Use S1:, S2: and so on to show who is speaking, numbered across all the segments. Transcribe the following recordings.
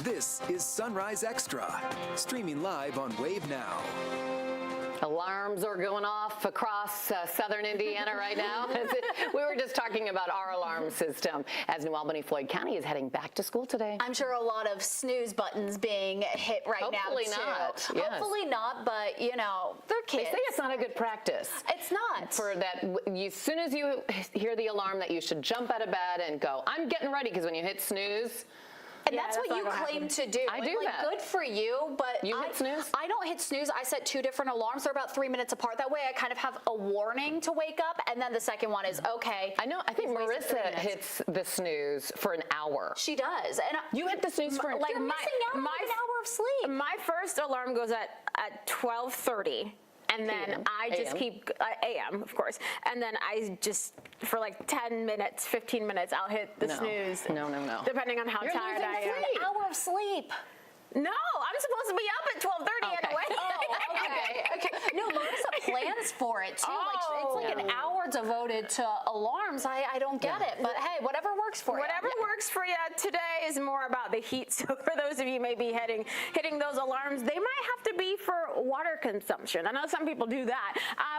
S1: This is Sunrise Extra, streaming live on Wave Now.
S2: Alarms are going off across southern Indiana right now. We were just talking about our alarm system as New Albany Floyd County is heading back to school today.
S3: I'm sure a lot of snooze buttons being hit right
S2: Hopefully
S3: now, too.
S2: Not. Yes.
S3: Hopefully not, but, you know, they're kids.
S2: They say it's not a good practice.
S3: It's not.
S2: For that, as soon as you hear the alarm, that you should jump out of bed and go, I'm getting ready, because when you hit snooze,
S3: and that's what you claim to do.
S2: I do that.
S3: Good for you, but
S2: you hit snooze?
S3: I don't hit snooze. I set 2 different alarms. They're about 3 minutes apart. That way I kind of have a warning to wake up, and then the second one is, okay.
S2: I know. I think Marissa hits the snooze for an hour.
S3: She does. And
S2: you hit the snooze for an hour?
S3: You're missing out on an hour of sleep.
S4: My first alarm goes at 12:30. And then I just keep, AM, of course. And then I just, for like 10 minutes, 15 minutes, I'll hit the snooze.
S2: No.
S4: Depending on how tired I am.
S3: An hour of sleep.
S4: No, I'm supposed to be up at 12:30 anyway.
S3: Oh, okay. No, Marissa plans for it, too. It's like an hour devoted to alarms. I don't get it. But, hey, whatever works for you.
S4: Whatever works for you. Today is more about the heat. So for those of you maybe hitting those alarms, they might have to be for water consumption. I know some people do that.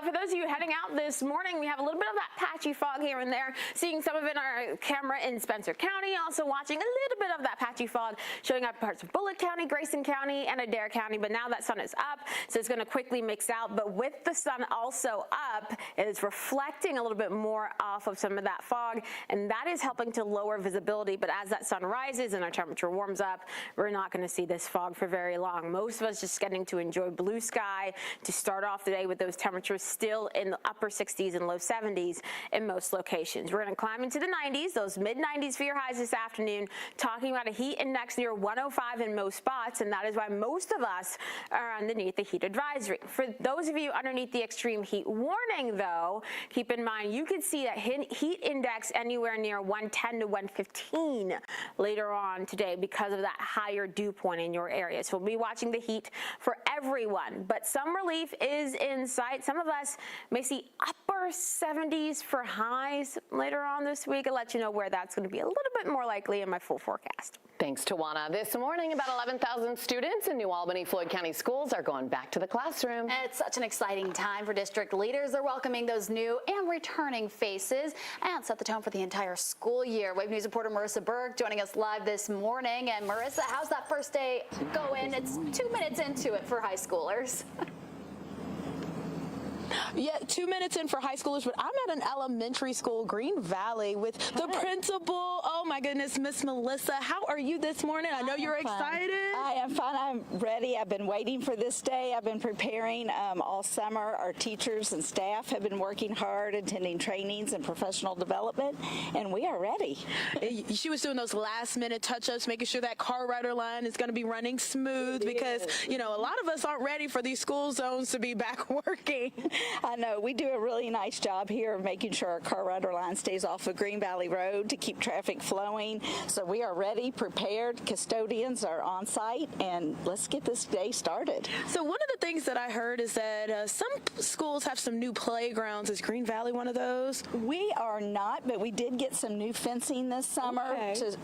S4: For those of you heading out this morning, we have a little bit of that patchy fog here and there. Seeing some of it in our camera in Spencer County. Also watching a little bit of that patchy fog showing up parts of Bullitt County, Grayson County, and Adair County. But now that sun is up, so it's going to quickly mix out. But with the sun also up, it is reflecting a little bit more off of some of that fog, and that is helping to lower visibility. But as that sun rises and our temperature warms up, we're not going to see this fog for very long. Most of us just getting to enjoy blue sky to start off the day with those temperatures still in the upper 60s and low 70s in most locations. We're going to climb into the 90s, those mid-90s for your highs this afternoon, talking about a heat index near 105 in most spots, and that is why most of us are underneath the heat advisory. For those of you underneath the extreme heat warning, though, keep in mind you could see that heat index anywhere near 110 to 115 later on today because of that higher dew point in your area. So we'll be watching the heat for everyone, but some relief is in sight. Some of us may see upper 70s for highs later on this week. I'll let you know where that's going to be a little bit more likely in my full forecast.
S2: Thanks, Tawana. This morning, about 11,000 students in New Albany Floyd County schools are going back to the classroom.
S3: It's such an exciting time for district leaders. They're welcoming those new and returning faces and set the tone for the entire school year. Wave News reporter Marissa Berg joining us live this morning. And Marissa, how's that first day going? It's 2 minutes into it for high schoolers.
S5: Yeah, 2 minutes in for high schoolers, but I'm at an elementary school, Green Valley, with the principal. Oh my goodness, Miss Melissa, how are you this morning? I know you're excited.
S6: I am fine. I'm ready. I've been waiting for this day. I've been preparing all summer. Our teachers and staff have been working hard, attending trainings and professional development, and we are ready.
S5: She was doing those last-minute touch-ups, making sure that car rider line is going to be running smooth because, you know, a lot of us aren't ready for these school zones to be back working.
S6: I know. We do a really nice job here of making sure our car rider line stays off of Green Valley Road to keep traffic flowing. So we are ready, prepared. Custodians are on site, and let's get this day started.
S5: So one of the things that I heard is that some schools have some new playgrounds. Is Green Valley one of those?
S6: We are not, but we did get some new fencing this summer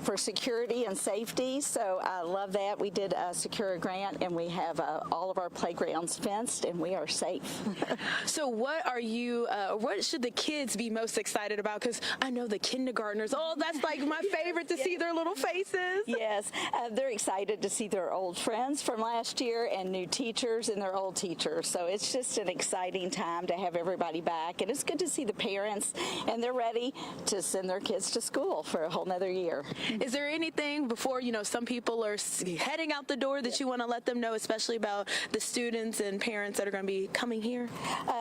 S6: for security and safety. So I love that. We did secure a grant, and we have all of our playgrounds fenced, and we are safe.
S5: So what should the kids be most excited about? Because I know the kindergartners, that's like my favorite to see their little faces.
S6: Yes, they're excited to see their old friends from last year and new teachers and their old teachers. So it's just an exciting time to have everybody back. And it's good to see the parents, and they're ready to send their kids to school for a whole nother year.
S5: Is there anything before, some people are heading out the door that you want to let them know, especially about the students and parents that are going to be coming here?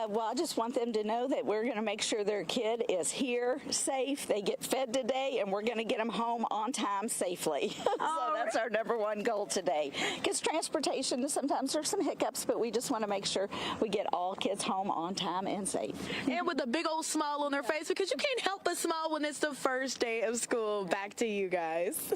S6: Well, I just want them to know that we're going to make sure their kid is here safe. They get fed today, and we're going to get them home on time safely. So that's our #1 goal today. Because transportation, sometimes there's some hiccups, but we just want to make sure we get all kids home on time and safe.
S5: And with a big old smile on their face, because you can't help but smile when it's the first day of school. Back to you guys.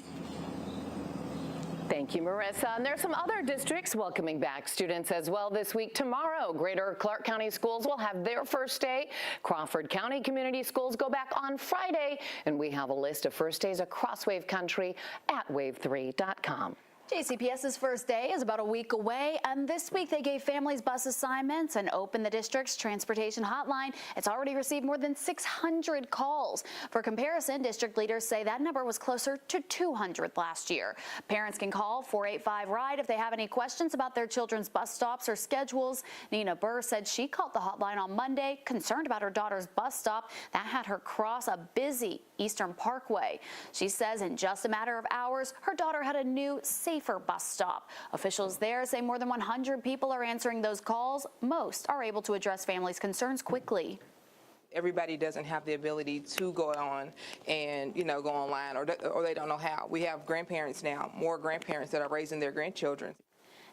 S2: Thank you, Marissa. And there's some other districts welcoming back students as well this week. Tomorrow, Greater Clark County schools will have their first day. Crawford County Community Schools go back on Friday. And we have a list of first days across Wave Country at wave3.com.
S3: JCPS's first day is about a week away, and this week they gave families bus assignments and opened the district's transportation hotline. It's already received more than 600 calls. For comparison, district leaders say that number was closer to 200 last year. Parents can call 485-RIDE if they have any questions about their children's bus stops or schedules. Nina Burr said she called the hotline on Monday, concerned about her daughter's bus stop that had her cross a busy Eastern Parkway. She says in just a matter of hours, her daughter had a new, safer bus stop. Officials there say more than 100 people are answering those calls. Most are able to address families' concerns quickly.
S7: Everybody doesn't have the ability to go on and, go online, or they don't know how. We have grandparents now, more grandparents that are raising their grandchildren.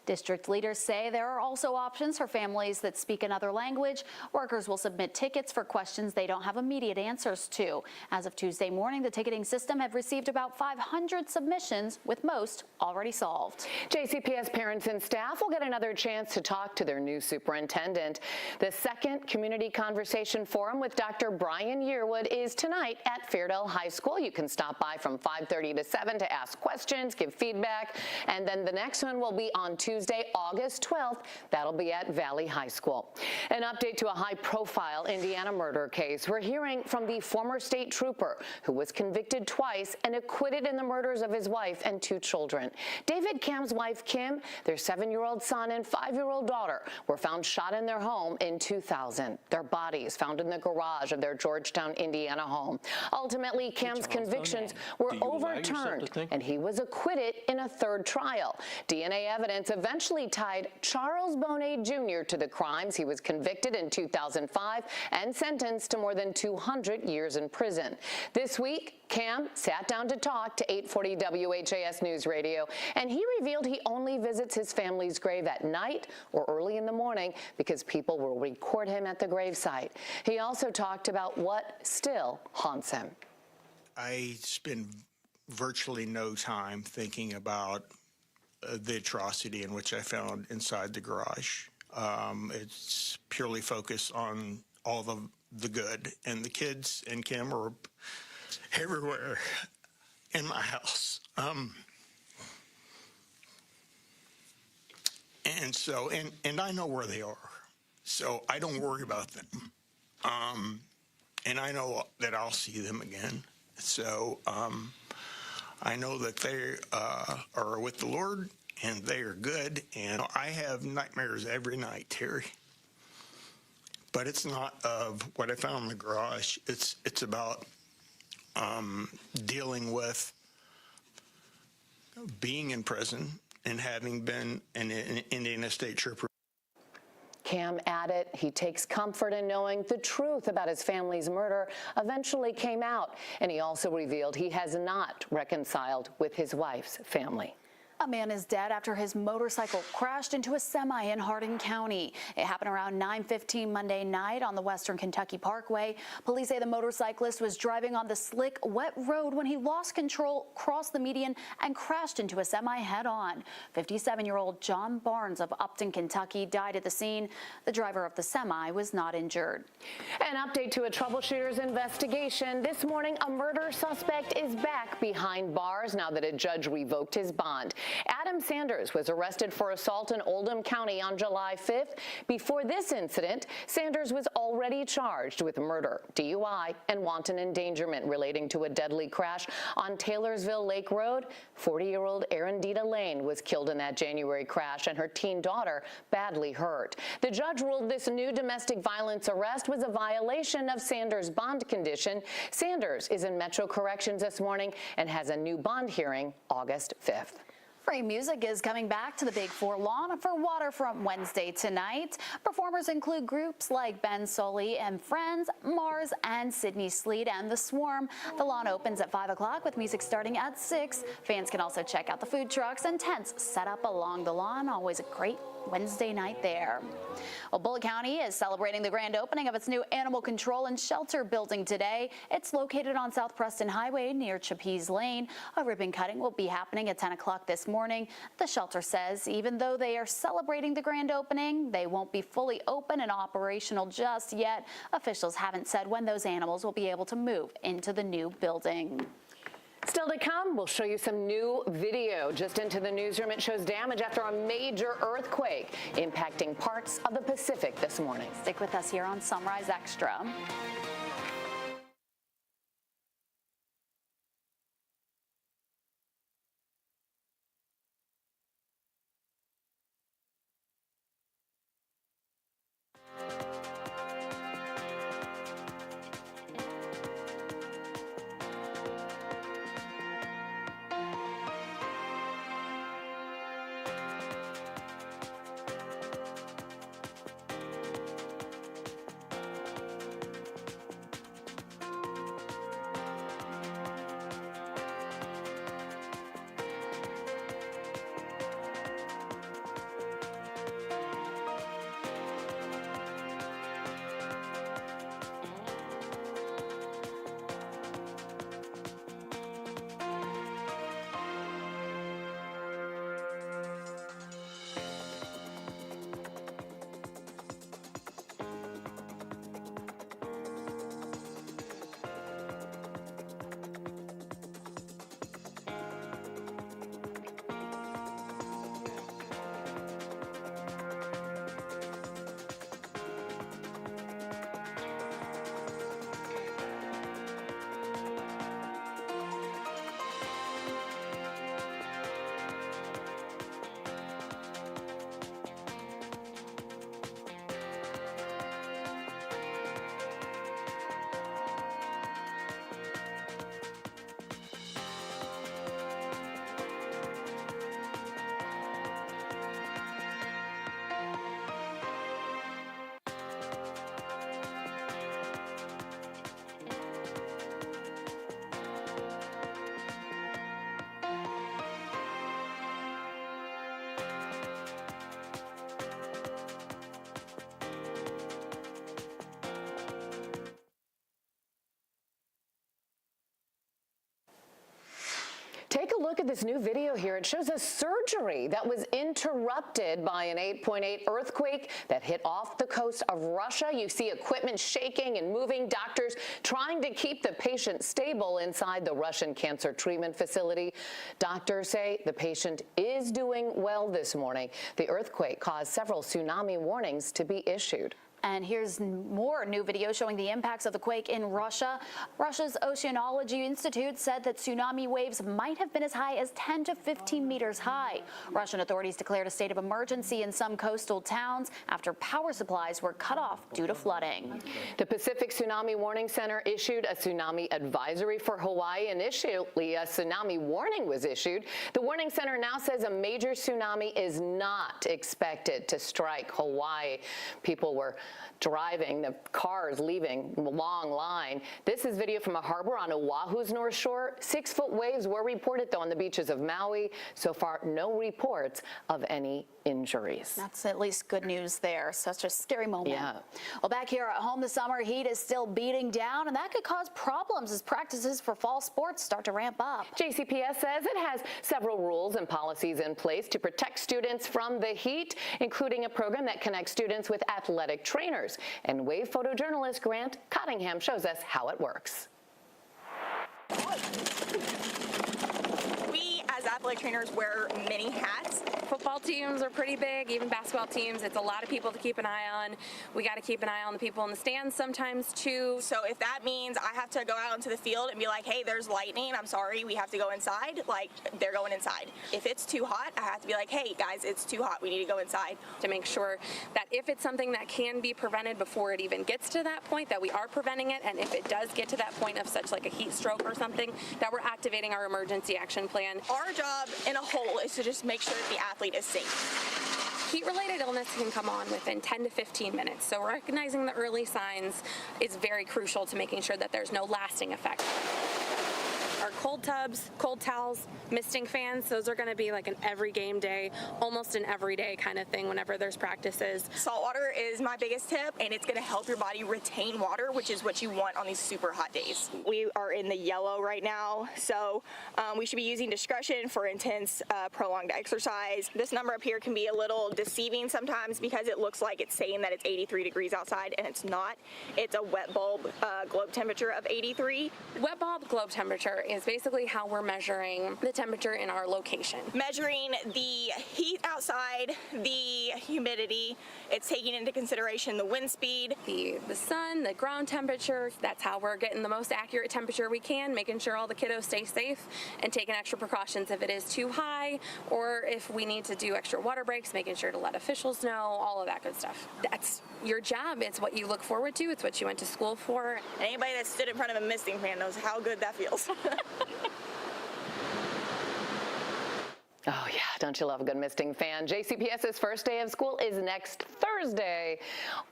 S3: District leaders say there are also options for families that speak another language. Workers will submit tickets for questions they don't have immediate answers to. As of Tuesday morning, the ticketing system had received about 500 submissions, with most already solved.
S2: JCPS parents and staff will get another chance to talk to their new superintendent. The second Community Conversation Forum with Dr. Brian Yearwood is tonight at Fairdale High School. You can stop by from 5:30 to 7 to ask questions, give feedback, and then the next one will be on Tuesday, August 12th. That'll be at Valley High School. An update to a high-profile Indiana murder case. We're hearing from the former state trooper who was convicted twice and acquitted in the murders of his wife and 2 children. David Cam's wife, Kim, their 7-year-old son and 5-year-old daughter were found shot in their home in 2000. Their bodies found in the garage of their Georgetown, Indiana home. Ultimately, Cam's convictions were overturned, and he was acquitted in a 3rd trial. DNA evidence eventually tied Charles Bonet Jr. to the crimes. He was convicted in 2005 and sentenced to more than 200 years in prison. This week, Cam sat down to talk to 840 WHAS News Radio, and he revealed he only visits his family's grave at night or early in the morning because people will record him at the gravesite. He also talked about what still haunts him.
S8: I spend virtually no time thinking about the atrocity in which I found inside the garage. It's purely focused on all the good, and the kids and Kim are everywhere in my house. And so, and I know where they are, so I don't worry about them. And I know that I'll see them again. So, I know that they are with the Lord, and they are good, and I have nightmares every night, Terry. But it's not of what I found in the garage. It's about dealing with being in prison and having been an Indiana State Trooper.
S2: Cam added he takes comfort in knowing the truth about his family's murder eventually came out, and he also revealed he has not reconciled with his wife's family.
S3: A man is dead after his motorcycle crashed into a semi in Hardin County. It happened around 9:15 Monday night on the Western Kentucky Parkway. Police say the motorcyclist was driving on the slick, wet road when he lost control, crossed the median, and crashed into a semi head-on. 57-year-old John Barnes of Upton, Kentucky, died at the scene. The driver of the semi was not injured.
S2: An update to a troubleshooter's investigation. This morning, a murder suspect is back behind bars now that a judge revoked his bond. Adam Sanders was arrested for assault in Oldham County on July 5th. Before this incident, Sanders was already charged with murder, DUI, and wanton endangerment relating to a deadly crash on Taylorsville Lake Road. 40-year-old Arundita Lane was killed in that January crash, and her teen daughter badly hurt. The judge ruled this new domestic violence arrest was a violation of Sanders' bond condition. Sanders is in Metro Corrections this morning and has a new bond hearing August 5th.
S3: Free music is coming back to the Big Four lawn for Waterfront Wednesday tonight. Performers include groups like Ben Solly and Friends, Mars, and Sydney Sleet and The Swarm. The lawn opens at 5 o'clock with music starting at 6. Fans can also check out the food trucks and tents set up along the lawn. Always a great Wednesday night there. Well, Bullitt County is celebrating the grand opening of its new animal control and shelter building today. It's located on South Preston Highway near Chappies Lane. A ribbon cutting will be happening at 10 o'clock this morning. The shelter says even though they are celebrating the grand opening, they won't be fully open and operational just yet. Officials haven't said when those animals will be able to move into the new building.
S2: still to come. We'll show you some new video just into the newsroom. It shows damage after a major earthquake impacting parts of the Pacific this morning.
S3: Stick with us here on Sunrise Extra.
S2: Take a look at this new video here. It shows a surgery that was interrupted by an 8.8 earthquake that hit off the coast of Russia. You see equipment shaking and moving, doctors trying to keep the patient stable inside the Russian cancer treatment facility. Doctors say the patient is doing well this morning. The earthquake caused several tsunami warnings to be issued.
S3: And here's more new video showing the impacts of the quake in Russia. Russia's Oceanology Institute said that tsunami waves might have been as high as 10 to 15 meters high. Russian authorities declared a state of emergency in some coastal towns after power supplies were cut off due to flooding.
S2: The Pacific Tsunami Warning Center issued a tsunami advisory for Hawaii. Initially, a tsunami warning was issued. The warning center now says a major tsunami is not expected to strike Hawaii. People were driving, the cars leaving, long line. This is video from a harbor on Oahu's North Shore. 6-foot waves were reported, though, on the beaches of Maui. So far, no reports of any injuries.
S3: That's at least good news there. Such a scary moment.
S2: Yeah.
S3: Well, back here at home, the summer heat is still beating down, and that could cause problems as practices for fall sports start to ramp up.
S2: JCPS says it has several rules and policies in place to protect students from the heat, including a program that connects students with athletic trainers. And Wave photojournalist Grant Cottingham shows us how it works.
S9: We, as athletic trainers, wear many hats.
S10: Football teams are pretty big, even basketball teams. It's a lot of people to keep an eye on. We got to keep an eye on the people in the stands sometimes too.
S9: So if that means I have to go out into the field and be like, hey, there's lightning, I'm sorry, we have to go inside, like, they're going inside. If it's too hot, I have to be like, hey, guys, it's too hot, we need to go inside.
S10: To make sure that if it's something that can be prevented before it even gets to that point, that we are preventing it, and if it does get to that point of such like a heat stroke or something, that we're activating our emergency action plan.
S9: Our job in a whole is to just make sure that the athlete is safe.
S10: Heat-related illness can come on within 10 to 15 minutes, so recognizing the early signs is very crucial to making sure that there's no lasting effect. Our cold tubs, cold towels, misting fans, those are going to be like an every game day, almost an everyday kind of thing whenever there's practices.
S9: Salt water is my biggest tip, and it's going to help your body retain water, which is what you want on these super hot days. We are in the yellow right now, so we should be using discretion for intense, prolonged exercise. This number up here can be a little deceiving sometimes because it looks like it's saying that it's 83 degrees outside, and it's not. It's a wet bulb globe temperature of 83.
S10: Wet bulb globe temperature is basically how we're measuring the temperature in our location.
S9: Measuring the heat outside, the humidity, it's taking into consideration the wind speed,
S10: The sun, the ground temperature, that's how we're getting the most accurate temperature we can, making sure all the kiddos stay safe and taking extra precautions if it is too high or if we need to do extra water breaks, making sure to let officials know, all of that good stuff. That's your job. It's what you look forward to. It's what you went to school for.
S9: Anybody that stood in front of a misting fan knows how good that feels.
S2: Oh, yeah, don't you love a good misting fan? JCPS's first day of school is next Thursday,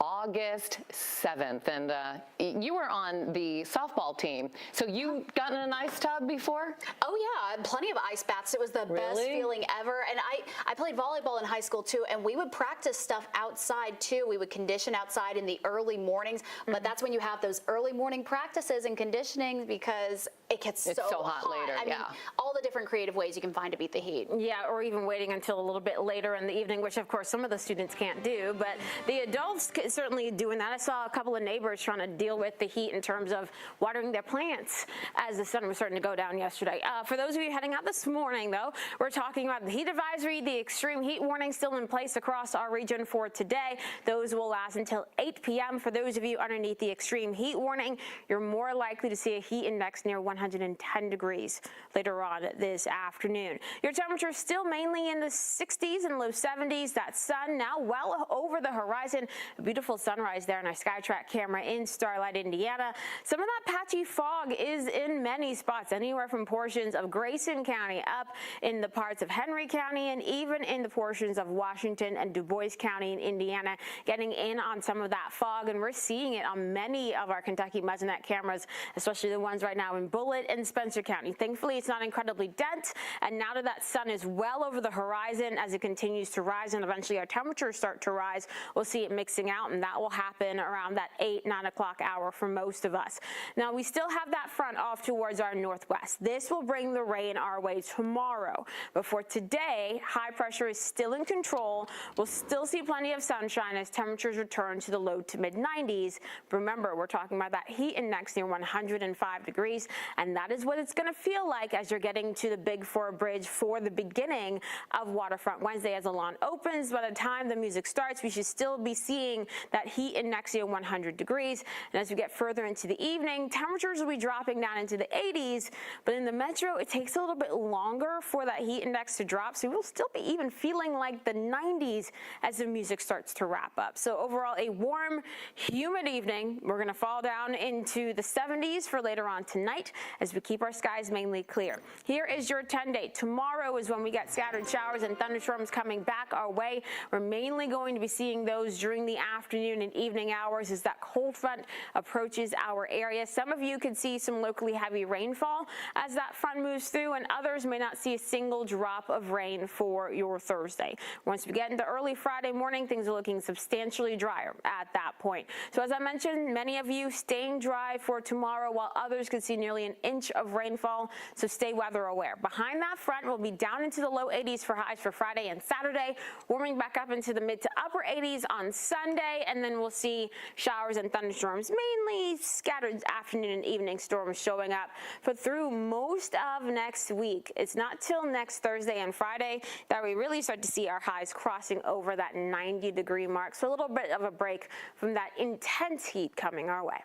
S2: August 7th. And you were on the softball team, so you gotten in an ice tub before?
S3: Oh yeah, plenty of ice baths. It was the best feeling ever. And I played volleyball in high school too, and we would practice stuff outside too. We would condition outside in the early mornings, but that's when you have those early morning practices and conditioning because it gets so
S2: hot later.
S3: I mean, all the different creative ways you can find to beat the heat.
S4: Yeah, or even waiting until a little bit later in the evening, which of course some of the students can't do, but the adults certainly doing that. I saw a couple of neighbors trying to deal with the heat in terms of watering their plants as the sun was starting to go down yesterday. For those of you heading out this morning, though, we're talking about the heat advisory, the extreme heat warning still in place across our region for today. Those will last until 8 p.m. For those of you underneath the extreme heat warning, you're more likely to see a heat index near 110 degrees later on this afternoon. Your temperature is still mainly in the 60s and low 70s. That sun now well over the horizon. A beautiful sunrise there on our SkyTrack camera in Starlight, Indiana. Some of that patchy fog is in many spots, anywhere from portions of Grayson County up in the parts of Henry County and even in the portions of Washington and Du Bois County in Indiana, getting in on some of that fog. And we're seeing it on many of our Kentucky Muzzlenet cameras, especially the ones right now in Bullitt and Spencer County. Thankfully, it's not incredibly dense. And now that sun is well over the horizon, as it continues to rise and eventually our temperatures start to rise, we'll see it mixing out, and that will happen around that 8-9 o'clock hour for most of us. Now, we still have that front off towards our northwest. This will bring the rain our way tomorrow. But for today, high pressure is still in control. We'll still see plenty of sunshine as temperatures return to the low to mid 90s. But remember, we're talking about that heat index near 105 degrees, and that is what it's going to feel like as you're getting to the Big Four Bridge for the beginning of Waterfront Wednesday. As the lawn opens, by the time the music starts, we should still be seeing that heat index near 100 degrees. And as we get further into the evening, temperatures will be dropping down into the 80s, but in the metro, it takes a little bit longer for that heat index to drop, so we'll still be even feeling like the 90s as the music starts to wrap up. So overall, a warm, humid evening. We're going to fall down into the 70s for later on tonight as we keep our skies mainly clear. Here is your 10-day. Tomorrow is when we get scattered showers and thunderstorms coming back our way. We're mainly going to be seeing those during the afternoon and evening hours as that cold front approaches our area. Some of you could see some locally heavy rainfall as that front moves through, and others may not see a single drop of rain for your Thursday. Once we get into early Friday morning, things are looking substantially drier at that point. So as I mentioned, many of you staying dry for tomorrow, while others could see nearly an inch of rainfall, so stay weather aware. Behind that front, we'll be down into the low 80s for highs for Friday and Saturday, warming back up into the mid to upper 80s on Sunday, and then we'll see showers and thunderstorms, mainly scattered afternoon and evening storms showing up for through most of next week. It's not till next Thursday and Friday that we really start to see our highs crossing over that 90-degree mark, so a little bit of a break from that intense heat coming our way.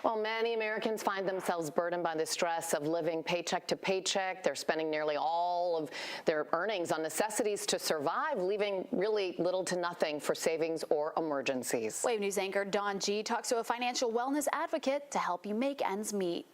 S2: Well, many Americans find themselves burdened by the stress of living paycheck to paycheck. They're spending nearly all of their earnings on necessities to survive, leaving really little to nothing for savings or emergencies.
S3: Wave News anchor Dawn G talks to a financial wellness advocate to help you make ends meet.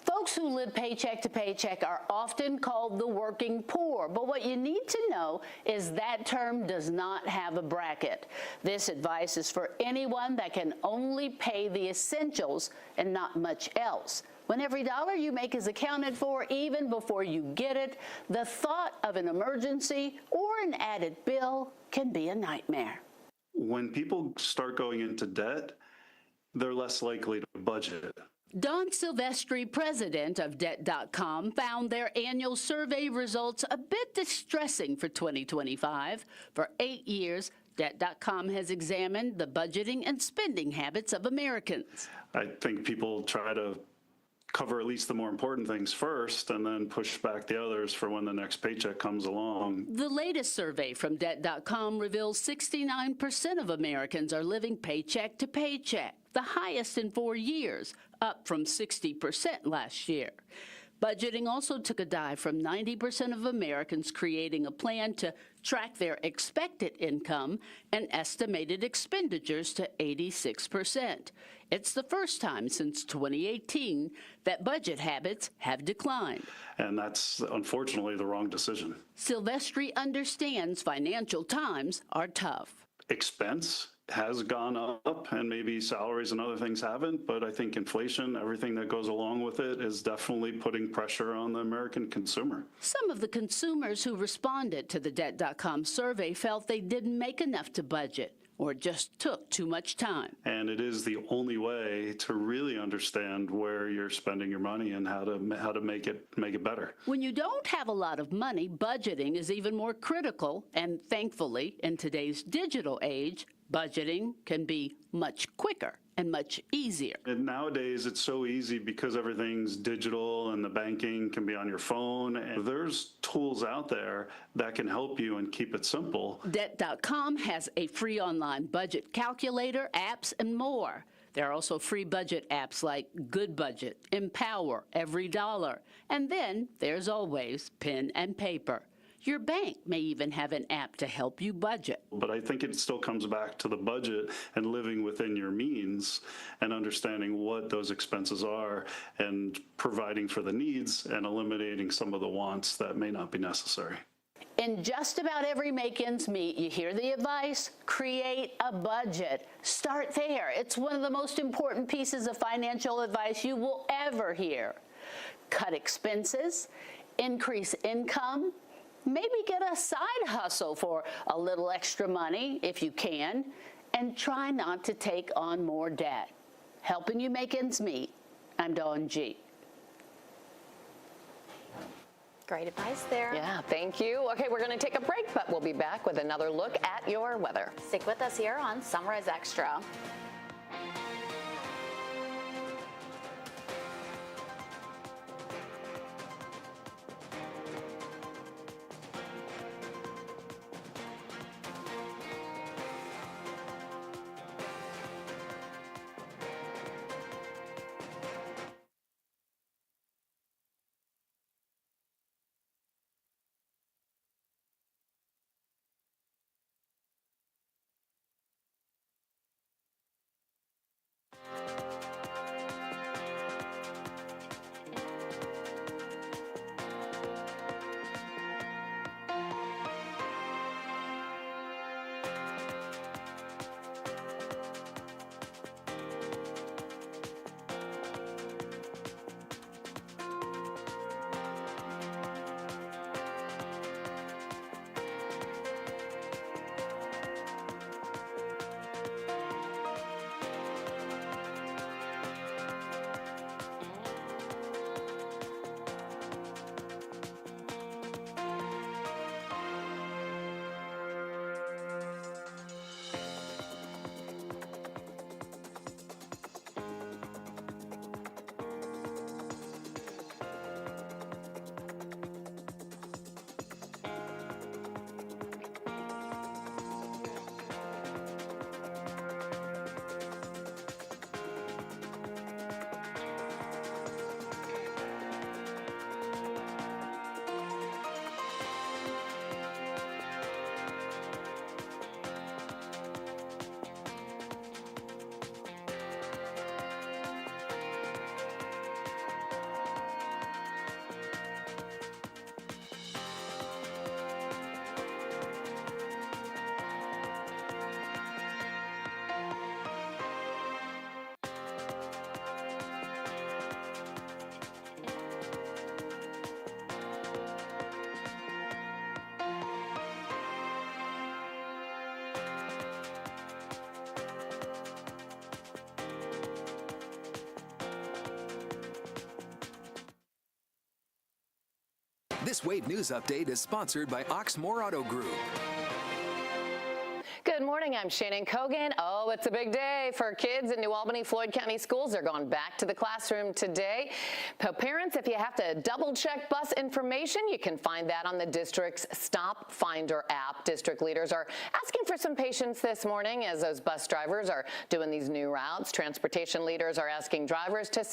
S11: Folks who live paycheck to paycheck are often called the working poor, but what you need to know is that term does not have a bracket. This advice is for anyone that can only pay the essentials and not much else. When every dollar you make is accounted for, even before you get it, the thought of an emergency or an added bill can be a nightmare.
S12: When people start going into debt, they're less likely to budget.
S11: Don Silvestri, president of Debt.com, found their annual survey results a bit distressing for 2025. For 8 years, Debt.com has examined the budgeting and spending habits of Americans.
S12: I think people try to cover at least the more important things first and then push back the others for when the next paycheck comes along.
S11: The latest survey from Debt.com reveals 69% of Americans are living paycheck to paycheck, the highest in 4 years, up from 60% last year. Budgeting also took a dive from 90% of Americans creating a plan to track their expected income and estimated expenditures to 86%. It's the first time since 2018 that budget habits have declined.
S12: And that's unfortunately the wrong decision.
S11: Silvestri understands financial times are tough.
S12: Expense has gone up, and maybe salaries and other things haven't, but I think inflation, everything that goes along with it, is definitely putting pressure on the American consumer.
S11: Some of the consumers who responded to the Debt.com survey felt they didn't make enough to budget or just took too much time.
S12: And it is the only way to really understand where you're spending your money and how to make it better.
S11: When you don't have a lot of money, budgeting is even more critical, and thankfully, in today's digital age, budgeting can be much quicker and much easier.
S12: And nowadays, it's so easy because everything's digital and the banking can be on your phone. And there's tools out there that can help you and keep it simple.
S11: Debt.com has a free online budget calculator, apps, and more. There are also free budget apps like Good Budget, Empower, Every Dollar. And then there's always pen and paper. Your bank may even have an app to help you budget.
S12: But I think it still comes back to the budget and living within your means and understanding what those expenses are and providing for the needs and eliminating some of the wants that may not be necessary.
S11: In just about every Make Ends Meet, you hear the advice, create a budget. Start there. It's one of the most important pieces of financial advice you will ever hear. Cut expenses, increase income, maybe get a side hustle for a little extra money if you can, and try not to take on more debt. Helping you make ends meet, I'm Dawn G.
S3: Great advice there.
S2: Yeah, thank you. Okay, we're going to take a break, but we'll be back with another look at your weather.
S3: Stick with us here on Sunrise Extra.
S1: This Wave News Update is sponsored by Oxmoor Auto Group.
S2: Good morning, I'm Shannon Kogan. Oh, it's a big day for kids in New Albany, Floyd County schools. They're going back to the classroom today. Parents, if you have to double check bus information, you can find that on the district's Stop Finder app. District leaders are asking for some patience this morning as those bus drivers are doing these new routes. Transportation leaders are asking drivers to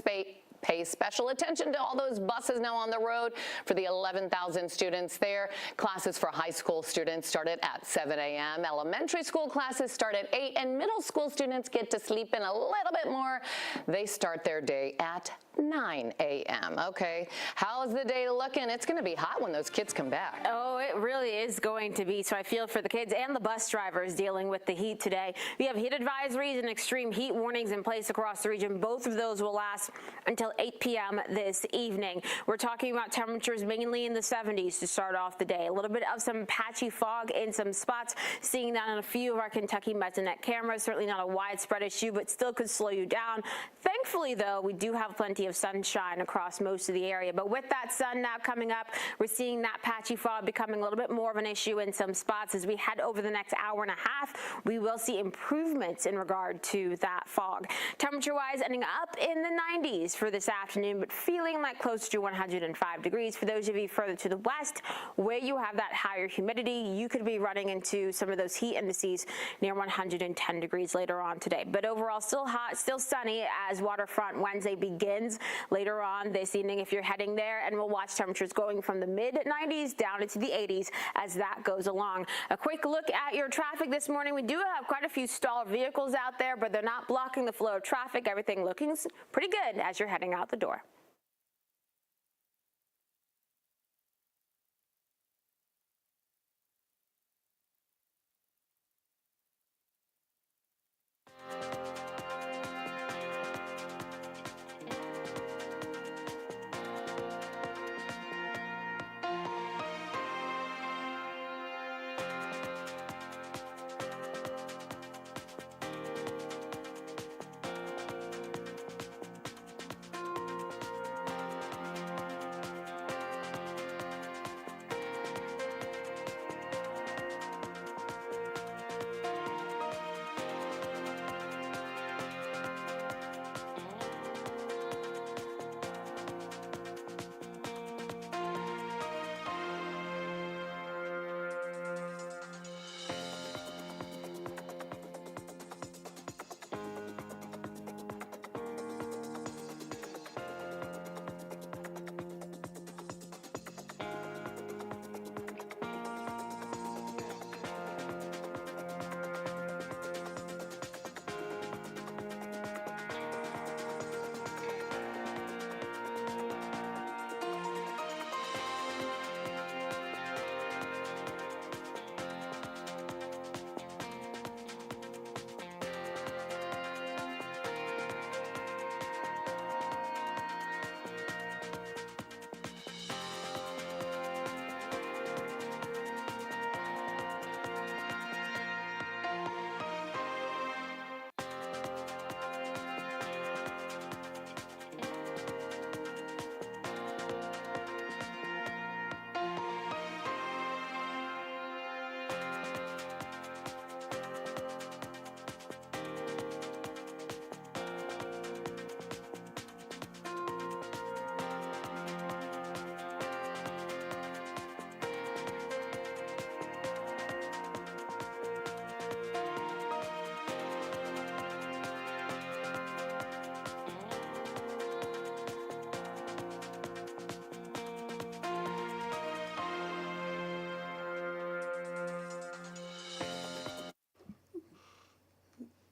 S2: pay special attention to all those buses now on the road for the 11,000 students there. Classes for high school students started at 7 a.m. Elementary school classes start at 8, and middle school students get to sleep in a little bit more. They start their day at 9 a.m. Okay, how's the day looking? It's going to be hot when those kids come back.
S4: Oh, it really is going to be. So I feel for the kids and the bus drivers dealing with the heat today. We have heat advisories and extreme heat warnings in place across the region. Both of those will last until 8 p.m. this evening. We're talking about temperatures mainly in the 70s to start off the day. A little bit of some patchy fog in some spots. Seeing that on a few of our Kentucky Mesonet cameras. Certainly not a widespread issue, but still could slow you down. Thankfully, though, we do have plenty of sunshine across most of the area. But with that sun now coming up, we're seeing that patchy fog becoming a little bit more of an issue in some spots. As we head over the next hour and a half, we will see improvements in regard to that fog. Temperature-wise, ending up in the 90s for this afternoon, but feeling like close to 105 degrees. For those of you further to the west, where you have that higher humidity, you could be running into some of those heat indices near 110 degrees later on today. But overall, still hot, still sunny as Waterfront Wednesday begins later on this evening if you're heading there, and we'll watch temperatures going from the mid-90s down into the 80s as that goes along. A quick look at your traffic this morning. We do have quite a few stalled vehicles out there, but they're not blocking the flow of traffic. Everything looking pretty good as you're heading out the door.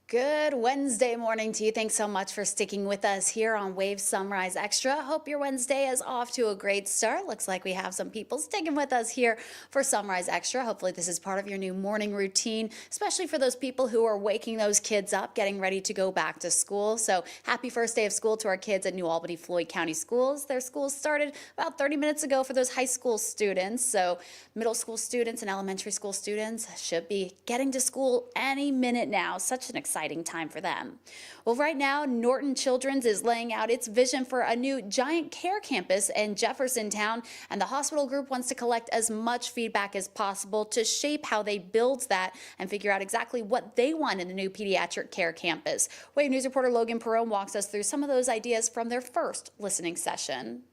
S3: Good Wednesday morning to you. Thanks so much for sticking with us here on Wave Sunrise Extra. Hope your Wednesday is off to a great start. Looks like we have some people sticking with us here for Sunrise Extra. Hopefully this is part of your new morning routine, especially for those people who are waking those kids up, getting ready to go back to school. So happy first day of school to our kids at New Albany Floyd County Schools. Their schools started about 30 minutes ago for those high school students. So middle school students and elementary school students should be getting to school any minute now. Such an exciting exciting time for them. Well, right now, Norton Children's is laying out its vision for a new giant care campus in Jeffersontown, and the hospital group wants to collect as much feedback as possible to shape how they build that and figure out exactly what they want in the new pediatric care campus. Wave News reporter Logan Perone walks us through some of those ideas from their first listening session.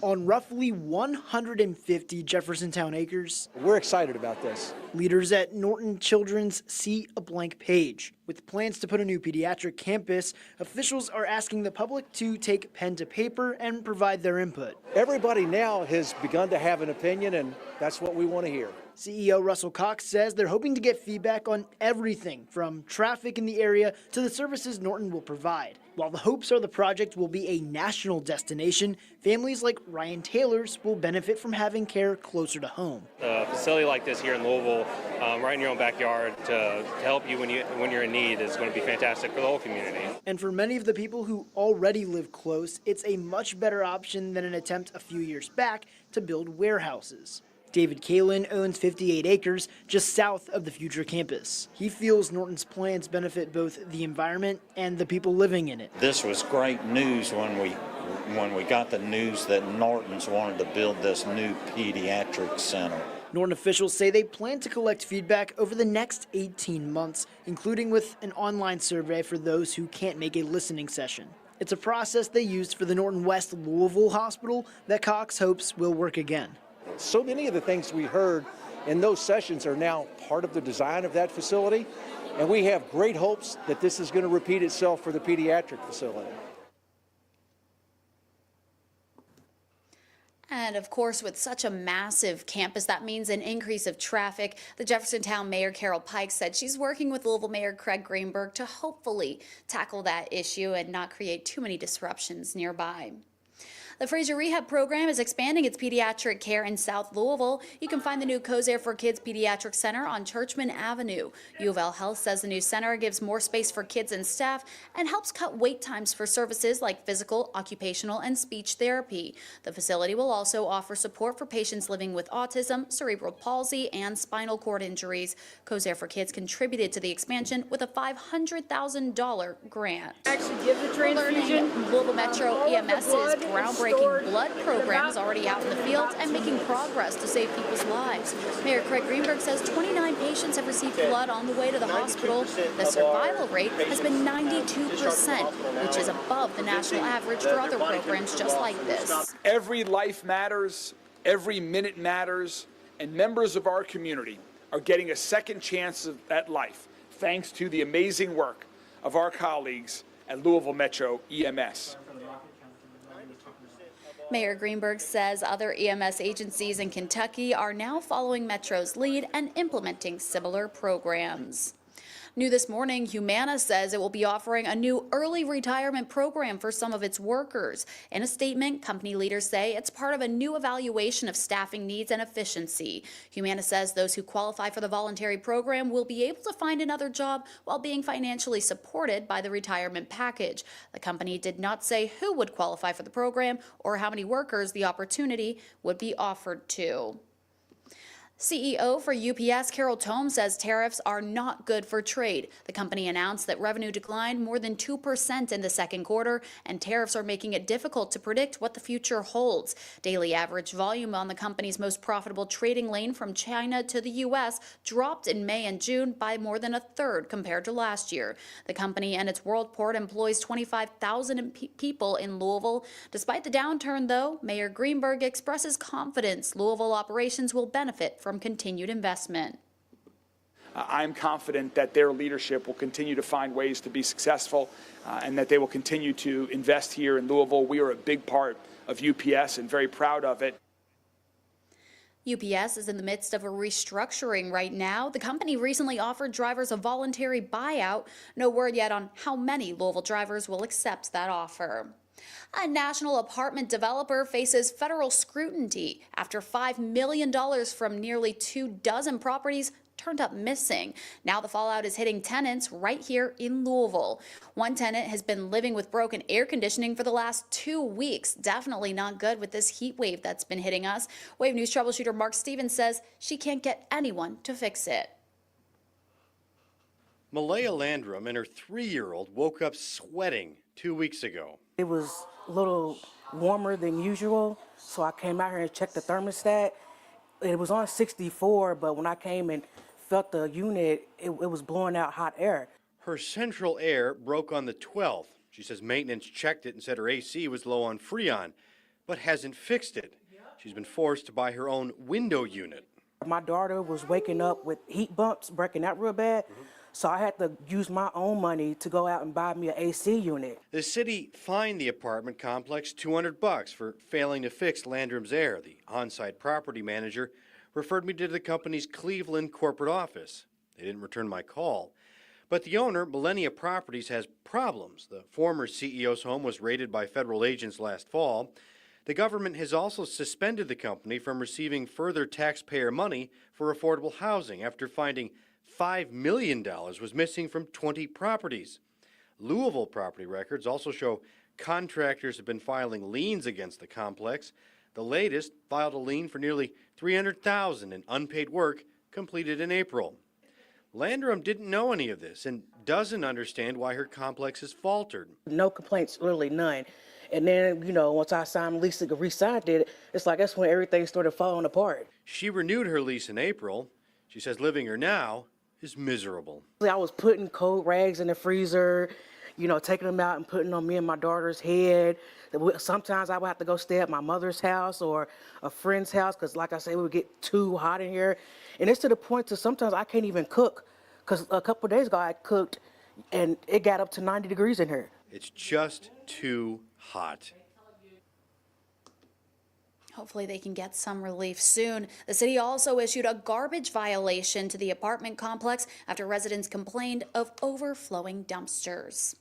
S13: On roughly 150 Jeffersontown acres,
S14: we're excited about this.
S13: Leaders at Norton Children's see a blank page. With plans to put a new pediatric campus, officials are asking the public to take pen to paper and provide their input.
S14: Everybody now has begun to have an opinion, and that's what we want to hear.
S13: CEO Russell Cox says they're hoping to get feedback on everything from traffic in the area to the services Norton will provide. While the hopes are the project will be a national destination, families like Ryan Taylor's will benefit from having care closer to home.
S15: A facility like this here in Louisville, right in your own backyard, to help you when you're in need is going to be fantastic for the whole community.
S13: And for many of the people who already live close, it's a much better option than an attempt a few years back to build warehouses. David Kalin owns 58 acres just south of the future campus. He feels Norton's plans benefit both the environment and the people living in it.
S16: This was great news when we got the news that Norton's wanted to build this new pediatric center.
S13: Norton officials say they plan to collect feedback over the next 18 months, including with an online survey for those who can't make a listening session. It's a process they used for the Norton West Louisville Hospital that Cox hopes will work again.
S14: So many of the things we heard in those sessions are now part of the design of that facility, and we have great hopes that this is going to repeat itself for the pediatric facility.
S3: And of course, with such a massive campus, that means an increase of traffic. The Jeffersontown Mayor Carol Pike said she's working with Louisville Mayor Craig Greenberg to hopefully tackle that issue and not create too many disruptions nearby. The Fraser Rehab Program is expanding its pediatric care in South Louisville. You can find the new Kosare for Kids Pediatric Center on Churchman Avenue. U of L Health says the new center gives more space for kids and staff and helps cut wait times for services like physical, occupational, and speech therapy. The facility will also offer support for patients living with autism, cerebral palsy, and spinal cord injuries. Kosare for Kids contributed to the expansion with a $500,000 grant.
S17: Actually give the transfusion.
S3: Louisville Metro EMS's groundbreaking blood program is already out in the field and making progress to save people's lives. Mayor Craig Greenberg says 29 patients have received blood on the way to the hospital. The survival rate has been 92%, which is above the national average for other programs just like this.
S17: Every life matters, every minute matters, and members of our community are getting a second chance at life thanks to the amazing work of our colleagues at Louisville Metro EMS.
S3: Mayor Greenberg says other EMS agencies in Kentucky are now following Metro's lead and implementing similar programs. New this morning, Humana says it will be offering a new early retirement program for some of its workers. In a statement, company leaders say it's part of a new evaluation of staffing needs and efficiency. Humana says those who qualify for the voluntary program will be able to find another job while being financially supported by the retirement package. The company did not say who would qualify for the program or how many workers the opportunity would be offered to. CEO for UPS, Carol Tome, says tariffs are not good for trade. The company announced that revenue declined more than 2% in the second quarter, and tariffs are making it difficult to predict what the future holds. Daily average volume on the company's most profitable trading lane from China to the U.S. dropped in May and June by more than a third compared to last year. The company and its Worldport employs 25,000 people in Louisville. Despite the downturn, though, Mayor Greenberg expresses confidence Louisville operations will benefit from continued investment.
S17: I'm confident that their leadership will continue to find ways to be successful and that they will continue to invest here in Louisville. We are a big part of UPS and very proud of it.
S3: UPS is in the midst of a restructuring right now. The company recently offered drivers a voluntary buyout. No word yet on how many Louisville drivers will accept that offer. A national apartment developer faces federal scrutiny after $5 million from nearly 24 properties turned up missing. Now the fallout is hitting tenants right here in Louisville. One tenant has been living with broken air conditioning for the last 2 weeks. Definitely not good with this heat wave that's been hitting us. Wave News troubleshooter Mark Stevens says she can't get anyone to fix it.
S18: Malaya Landrum and her 3-year-old woke up sweating 2 weeks ago.
S19: It was a little warmer than usual, so I came out here and checked the thermostat. It was on 64, but when I came and felt the unit, it was blowing out hot air.
S18: Her central air broke on the 12th. She says maintenance checked it and said her AC was low on Freon, but hasn't fixed it. She's been forced to buy her own window unit.
S19: My daughter was waking up with heat bumps, breaking out real bad, so I had to use my own money to go out and buy me an AC unit.
S18: The city fined the apartment complex $200 for failing to fix Landrum's air. The on-site property manager referred me to the company's Cleveland corporate office. They didn't return my call. But the owner, Millennia Properties, has problems. The former CEO's home was raided by federal agents last fall. The government has also suspended the company from receiving further taxpayer money for affordable housing after finding $5 million was missing from 20 properties. Louisville property records also show contractors have been filing liens against the complex. The latest filed a lien for nearly $300,000 in unpaid work completed in April. Landrum didn't know any of this and doesn't understand why her complex has faltered.
S19: No complaints, literally none. And then, once I signed the lease to re-signed it, it's like that's when everything started falling apart.
S18: She renewed her lease in April. She says living here now is miserable.
S19: I was putting cold rags in the freezer, taking them out and putting on me and my daughter's head. Sometimes I would have to go stay at my mother's house or a friend's house because, like I said, it would get too hot in here. And it's to the point that sometimes I can't even cook because a couple of days ago I cooked and it got up to 90 degrees in here.
S18: It's just too hot.
S3: Hopefully they can get some relief soon. The city also issued a garbage violation to the apartment complex after residents complained of overflowing dumpsters.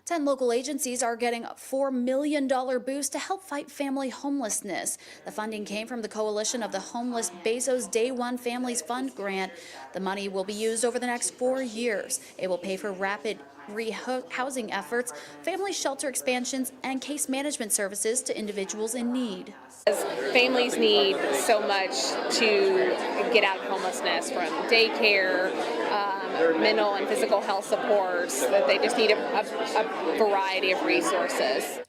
S3: 10 local agencies are getting a $4 million boost to help fight family homelessness. The funding came from the Coalition of the Homeless Bezos Day One Families Fund grant. The money will be used over the next 4 years. It will pay for rapid rehousing efforts, family shelter expansions, and case management services to individuals in need.
S10: Families need so much to get out of homelessness, from daycare, mental and physical health supports, that they just need a variety of resources.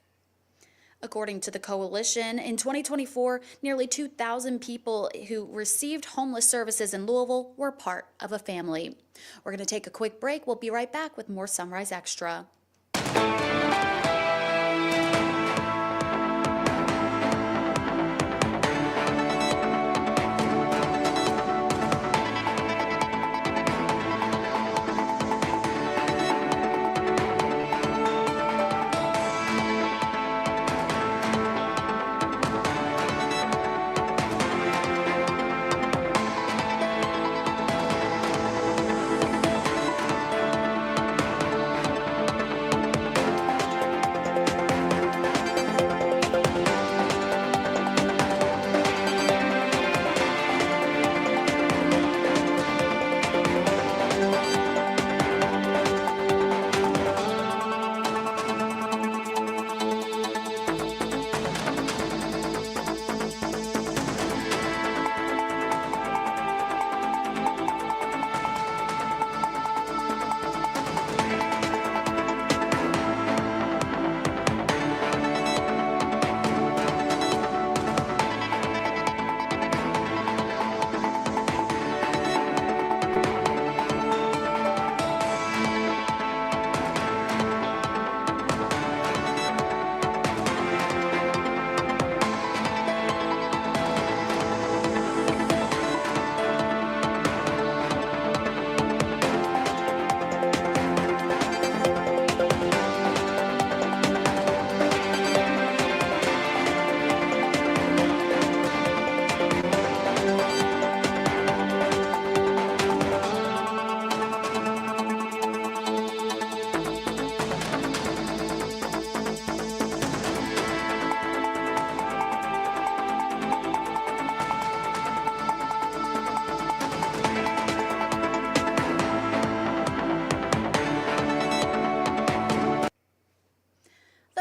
S3: According to the coalition, in 2024, nearly 2,000 people who received homeless services in Louisville were part of a family. We're going to take a quick break. We'll be right back with more Sunrise Extra.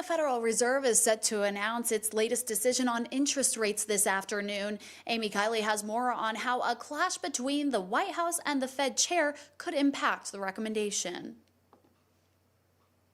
S3: Federal Reserve is set to announce its latest decision on interest rates this afternoon. Amy Kiley has more on how a clash between the White House and the Fed chair could impact the recommendation.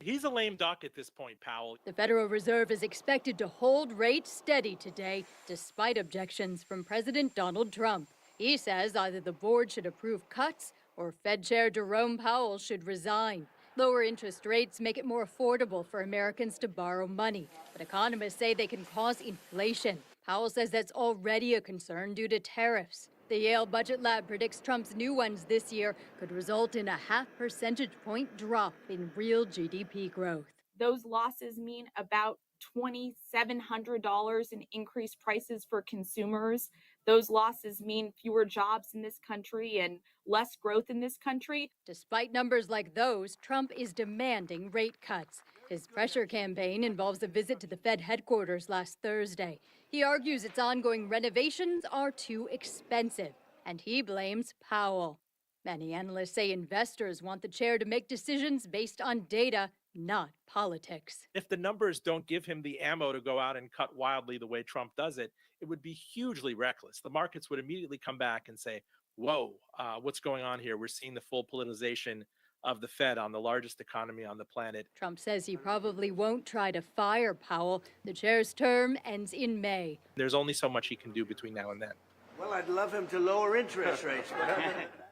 S20: He's a lame duck at this point, Powell.
S21: The Federal Reserve is expected to hold rates steady today, despite objections from President Donald Trump. He says either the board should approve cuts or Fed Chair Jerome Powell should resign. Lower interest rates make it more affordable for Americans to borrow money, but economists say they can cause inflation. Powell says that's already a concern due to tariffs. The Yale Budget Lab predicts Trump's new ones this year could result in a 0.5 percentage point drop in real GDP growth.
S22: Those losses mean about $2,700 in increased prices for consumers. Those losses mean fewer jobs in this country and less growth in this country.
S21: Despite numbers like those, Trump is demanding rate cuts. His pressure campaign involves a visit to the Fed headquarters last Thursday. He argues its ongoing renovations are too expensive, and he blames Powell. Many analysts say investors want the chair to make decisions based on data, not politics.
S20: If the numbers don't give him the ammo to go out and cut wildly the way Trump does it, it would be hugely reckless. The markets would immediately come back and say, whoa, what's going on here? We're seeing the full politicization of the Fed on the largest economy on the planet.
S21: Trump says he probably won't try to fire Powell. The chair's term ends in May.
S20: There's only so much he can do between now and then.
S23: Well, I'd love him to lower interest rates.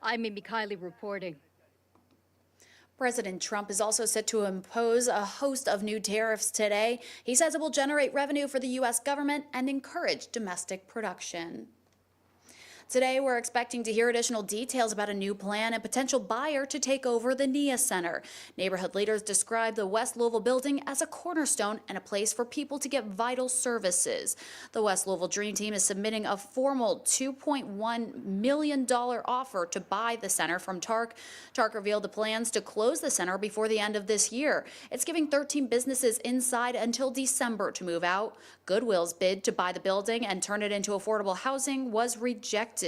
S21: I'm Amy Kiley reporting.
S3: President Trump is also set to impose a host of new tariffs today. He says it will generate revenue for the U.S. government and encourage domestic production. Today, we're expecting to hear additional details about a new plan and potential buyer to take over the NIA Center. Neighborhood leaders describe the West Louisville building as a cornerstone and a place for people to get vital services. The West Louisville Dream Team is submitting a formal $2.1 million offer to buy the center from TARC. TARC revealed the plans to close the center before the end of this year. It's giving 13 businesses inside until December to move out. Goodwill's bid to buy the building and turn it into affordable housing was rejected.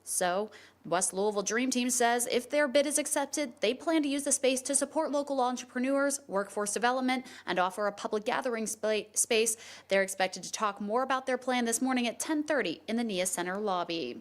S3: So, West Louisville Dream Team says if their bid is accepted, they plan to use the space to support local entrepreneurs, workforce development, and offer a public gathering space. They're expected to talk more about their plan this morning at 10:30 in the NIA Center lobby.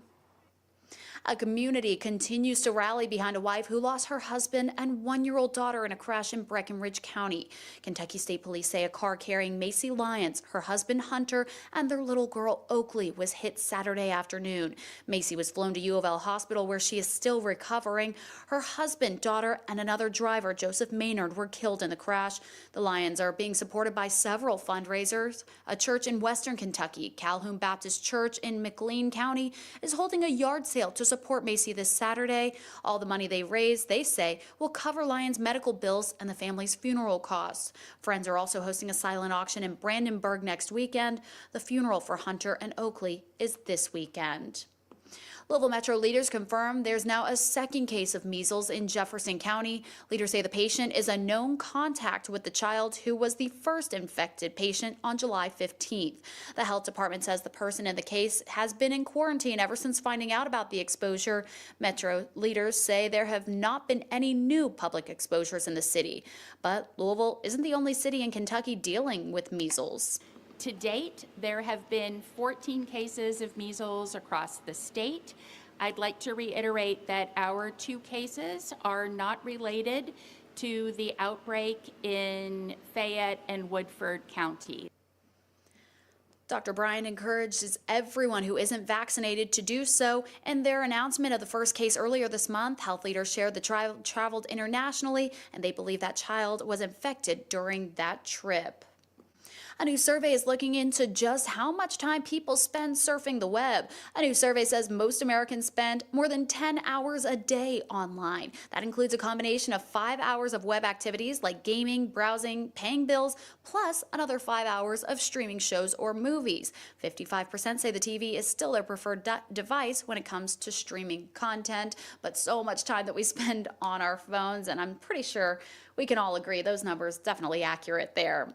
S3: A community continues to rally behind a wife who lost her husband and one-year-old daughter in a crash in Breckinridge County. Kentucky State Police say a car carrying Macy Lyons, her husband Hunter, and their little girl Oakley was hit Saturday afternoon. Macy was flown to U of L Hospital where she is still recovering. Her husband, daughter, and another driver, Joseph Maynard, were killed in the crash. The Lyons are being supported by several fundraisers. A church in Western Kentucky, Calhoun Baptist Church in McLean County, is holding a yard sale to support Macy this Saturday. All the money they raise, they say, will cover Lyons' medical bills and the family's funeral costs. Friends are also hosting a silent auction in Brandenburg next weekend. The funeral for Hunter and Oakley is this weekend. Louisville Metro leaders confirm there's now a second case of measles in Jefferson County. Leaders say the patient is a known contact with the child who was the first infected patient on July 15th. The health department says the person in the case has been in quarantine ever since finding out about the exposure. Metro leaders say there have not been any new public exposures in the city. But Louisville isn't the only city in Kentucky dealing with measles.
S24: To date, there have been 14 cases of measles across the state. I'd like to reiterate that our 2 cases are not related to the outbreak in Fayette and Woodford County.
S3: Dr. Bryan encourages everyone who isn't vaccinated to do so. In their announcement of the first case earlier this month, health leaders shared the child traveled internationally, and they believe that child was infected during that trip. A new survey is looking into just how much time people spend surfing the web. A new survey says most Americans spend more than 10 hours a day online. That includes a combination of 5 hours of web activities like gaming, browsing, paying bills, plus another 5 hours of streaming shows or movies. 55% say the TV is still their preferred device when it comes to streaming content, but so much time that we spend on our phones, and I'm pretty sure We can all agree those numbers definitely accurate there.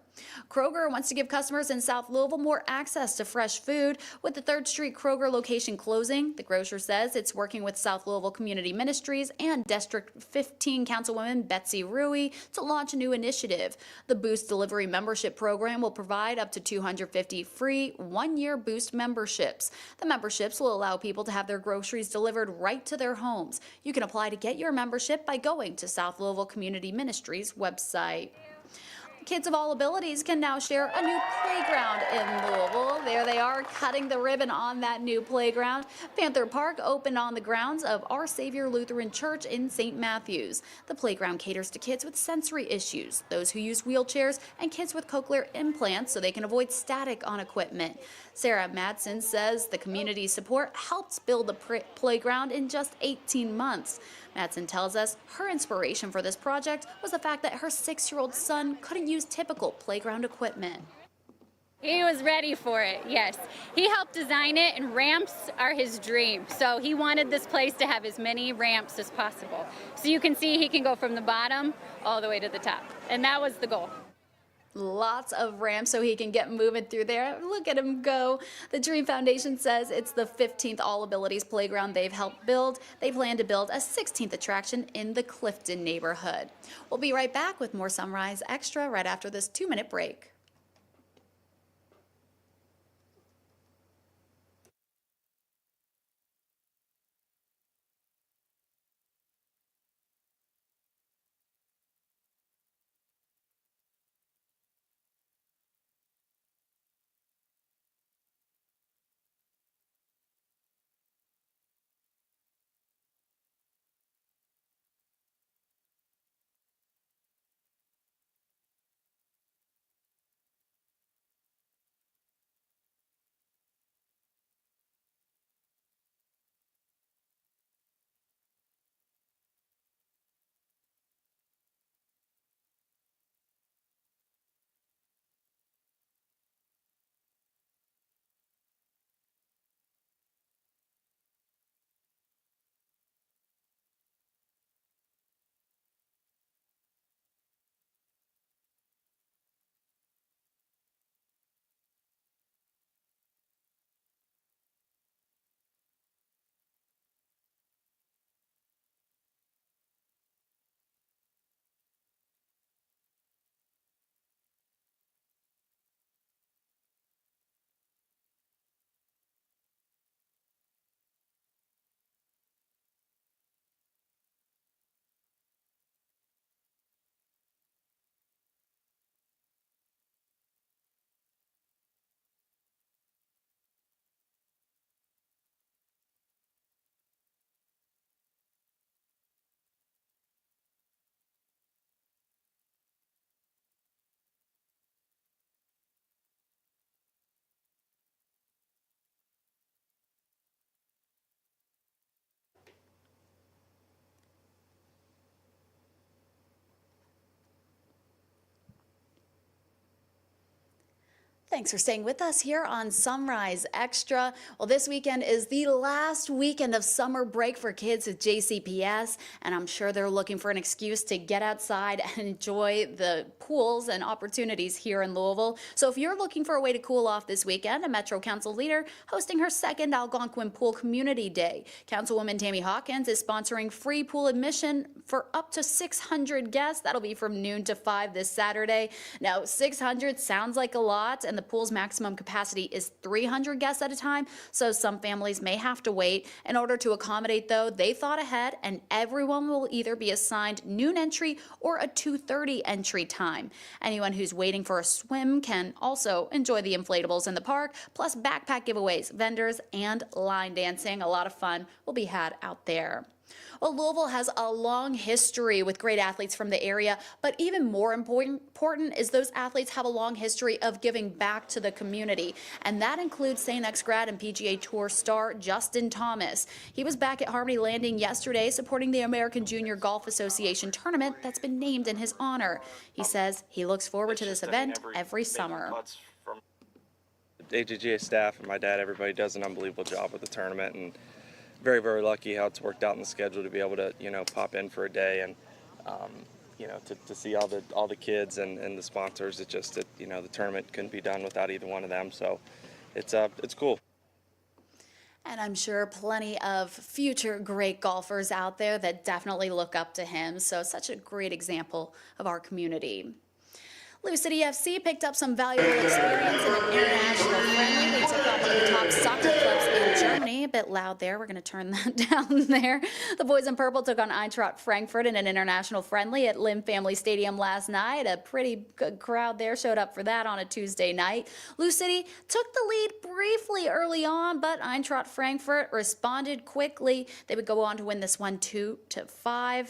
S3: Kroger wants to give customers in South Louisville more access to fresh food. With the 3rd Street Kroger location closing, the grocer says it's working with South Louisville Community Ministries and District 15 Councilwoman Betsy Rui to launch a new initiative. The Boost Delivery Membership Program will provide up to 250 free one-year Boost memberships. The memberships will allow people to have their groceries delivered right to their homes. You can apply to get your membership by going to South Louisville Community Ministries website. Kids of all abilities can now share a new playground in Louisville. There they are, cutting the ribbon on that new playground. Panther Park opened on the grounds of Our Savior Lutheran Church in St. Matthews. The playground caters to kids with sensory issues, those who use wheelchairs, and kids with cochlear implants so they can avoid static on equipment. Sarah Madsen says the community support helped build the playground in just 18 months. Madsen tells us her inspiration for this project was the fact that her 6-year-old son couldn't use typical playground equipment.
S5: He was ready for it, yes. He helped design it, and ramps are his dream. So he wanted this place to have as many ramps as possible. So you can see he can go from the bottom all the way to the top. And that was the goal.
S3: Lots of ramps so he can get moving through there. Look at him go. The Dream Foundation says it's the 15th All Abilities playground they've helped build. They plan to build a 16th attraction in the Clifton neighborhood. We'll be right back with more Sunrise Extra right after this 2-minute break. Thanks for staying with us here on Sunrise Extra. Well, this weekend is the last weekend of summer break for kids at JCPS, and I'm sure they're looking for an excuse to get outside and enjoy the pools and opportunities here in Louisville. So if you're looking for a way to cool off this weekend, a Metro Council leader hosting her second Algonquin Pool Community Day. Councilwoman Tammy Hawkins is sponsoring free pool admission for up to 600 guests. That'll be from noon to 5 this Saturday. Now, 600 sounds like a lot, and the pool's maximum capacity is 300 guests at a time, so some families may have to wait. In order to accommodate, though, they thought ahead, and everyone will either be assigned noon entry or a 2:30 entry time. Anyone who's waiting for a swim can also enjoy the inflatables in the park, plus backpack giveaways, vendors, and line dancing. A lot of fun will be had out there. Well, Louisville has a long history with great athletes from the area, but even more important is those athletes have a long history of giving back to the community, and that includes St. X grad and PGA Tour star Justin Thomas. He was back at Harmony Landing yesterday supporting the American Junior Golf Association tournament that's been named in his honor. He says he looks forward to this event every summer.
S6: AJGA staff and my dad, everybody does an unbelievable job with the tournament, and very, very lucky how it's worked out in the schedule to be able to, pop in for a day. And to see all the kids and the sponsors. The tournament couldn't be done without either one of them. So it's cool.
S3: And I'm sure plenty of future great golfers out there that definitely look up to him. So such a great example of our community. Lou City FC picked up some valuable experience in an international friendly. They took on one of the top soccer clubs in Germany. A bit loud there. We're going to turn that down there. The boys in purple took on Eintracht Frankfurt in an international friendly at Lim Family Stadium last night. A pretty good crowd there showed up for that on a Tuesday night. Lou City took the lead briefly early on, but Eintracht Frankfurt responded quickly. They would go on to win this one 2-5.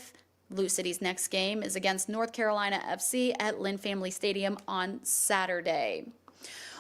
S3: Lou City's next game is against North Carolina FC at Lynn Family Stadium on Saturday.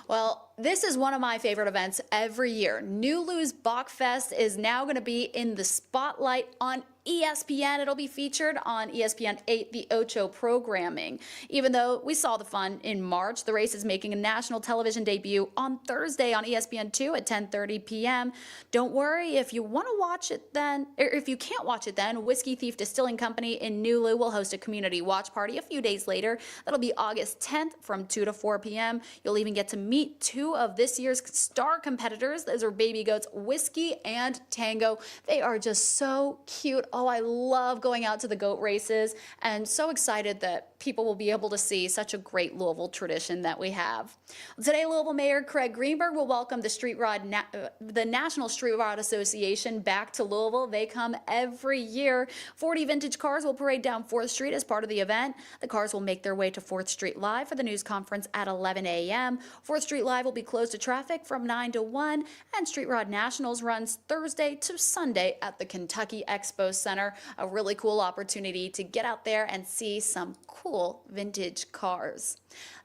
S3: Well, this is one of my favorite events every year. New Lou's Bachfest is now going to be in the spotlight on ESPN. It'll be featured on ESPN 8, the Ocho programming. Even though we saw the fun in March, the race is making a national television debut on Thursday on ESPN 2 at 10:30 p.m. Don't worry, if you want to watch it then, or if you can't watch it then, Whiskey Thief Distilling Company in New Lou will host a community watch party a few days later. That'll be August 10th from 2 to 4 p.m. You'll even get to meet two of this year's star competitors. Those are baby goats Whiskey and Tango. They are just so cute. Oh, I love going out to the goat races, and so excited that people will be able to see such a great Louisville tradition that we have. Today, Louisville Mayor Craig Greenberg will welcome the National Street Rod Association back to Louisville. They come every year. 40 vintage cars will parade down 4th Street as part of the event. The cars will make their way to 4th Street Live for the news conference at 11 a.m. 4th Street Live will be closed to traffic from 9 to 1, and Street Rod Nationals runs Thursday to Sunday at the Kentucky Expo Center. A really cool opportunity to get out there and see some cool vintage cars.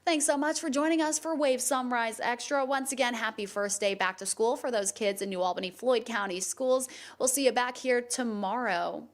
S3: Thanks so much for joining us for Wave Sunrise Extra. Once again, happy first day back to school for those kids in New Albany, Floyd County schools. We'll see you back here tomorrow.